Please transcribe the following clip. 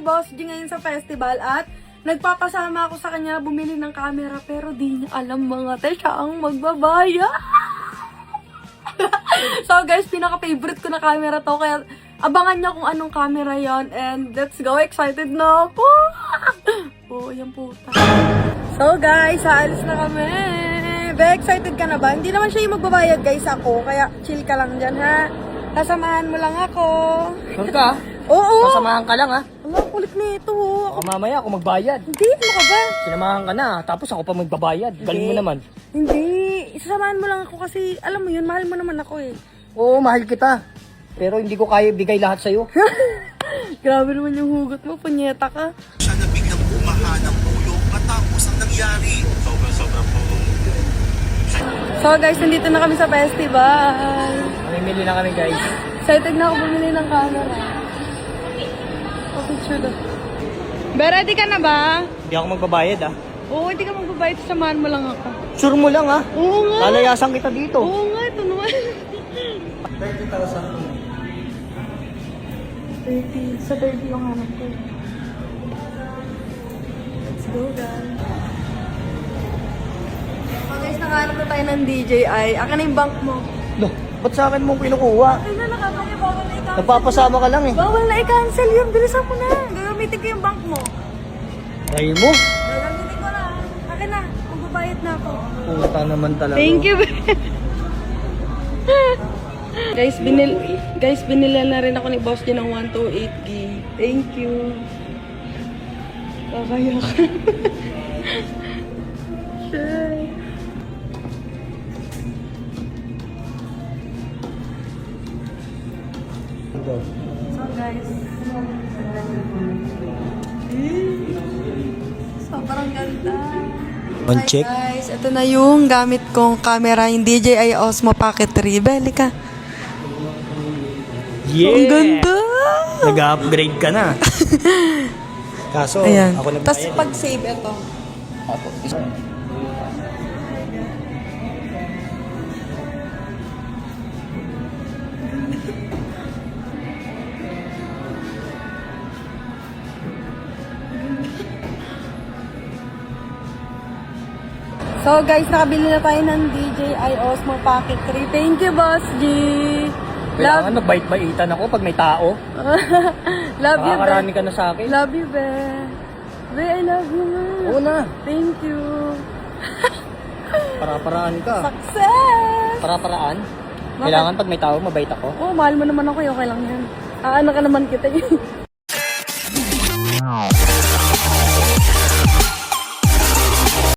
Boss G ngayon sa festival at nagpapasama ako sa kanya bumili ng camera pero di niya alam mga te, siya ang magbabayad. So guys, pinaka-favorite ko na camera to kaya abangan niya kung anong camera yon and let's go, excited na ako. Oh, yan puta. So guys, aalis na kami. Very excited ka na ba? Hindi naman siya yung magbabayad guys, ako. Kaya chill ka lang dyan ha. Kasamahan mo lang ako. Sure ka? Oo. Kasamahan ka lang ha? Ang kulit na ito. Baka mamaya ako magbayad. Hindi, ano ka ba? Sinamahan ka na, tapos ako pa magbabayad. Galing mo naman. Hindi. Isasamahan mo lang ako kasi alam mo yun, mahal mo naman ako eh. Oo, mahal kita. Pero hindi ko kaya bigay lahat sa'yo. Grabe naman yung hugot mo, punyeta ka. Siya na biglang bumaha ng ulo matapos ang nangyari. Sobrang po. So guys, nandito na kami sa festival. Mamimili na kami guys. Excited na ako bumili ng camera. Picture na. Be, ready ka na ba? Hindi ako magbabayad ha. Oo, hindi ka magbabayad. Samahan mo lang ako. Sure mo lang ha? Oo nga. Lalayasan kita dito. Oo nga, ito naman. 30,000. 30. Sa 30 yung hanap ko. Let's go, guys. Oh, guys, nakahanap na tayo ng DJI. Akin na yung bank mo. Loh, ba't sa akin mong kinukuha? Ay na, nakakaya. Bawal na i-cancel. Nagpapasama ka lang eh. Bawal na i-cancel yun. Bilisan mo na. Gagamitin ko yung bank mo. Try mo. Gagamitin ko na. Akin na. Magbabayad na ako. Puta naman talaga. Thank you. Guys, binili na rin ako ni Boss G ng 128 gig. Thank you. Kakaya ka. Shit. So guys, sobrang ganda. On Hi check. guys, ito na yung gamit kong camera, yung DJI Osmo Pocket 3. Beli ka. Yeah! Ang ganda! Nag-upgrade ka na. Kaso, Ayan. ako nagbayad. Tapos pag-save ito. Ako. So guys, nakabili na tayo ng DJI Osmo Pocket 3. Thank you, Boss G! Kailangan magbait-baitan ako pag may tao. Love you, Makakarami Be. ka na sa akin. Love you, Be. Be, I love you, ma. Oo na. Thank you. Para-paraan ka. Success! Para-paraan? Kailangan pag may tao, mabait ako. Oh, mahal mo naman ako. Okay lang yan. Ano ka naman kita.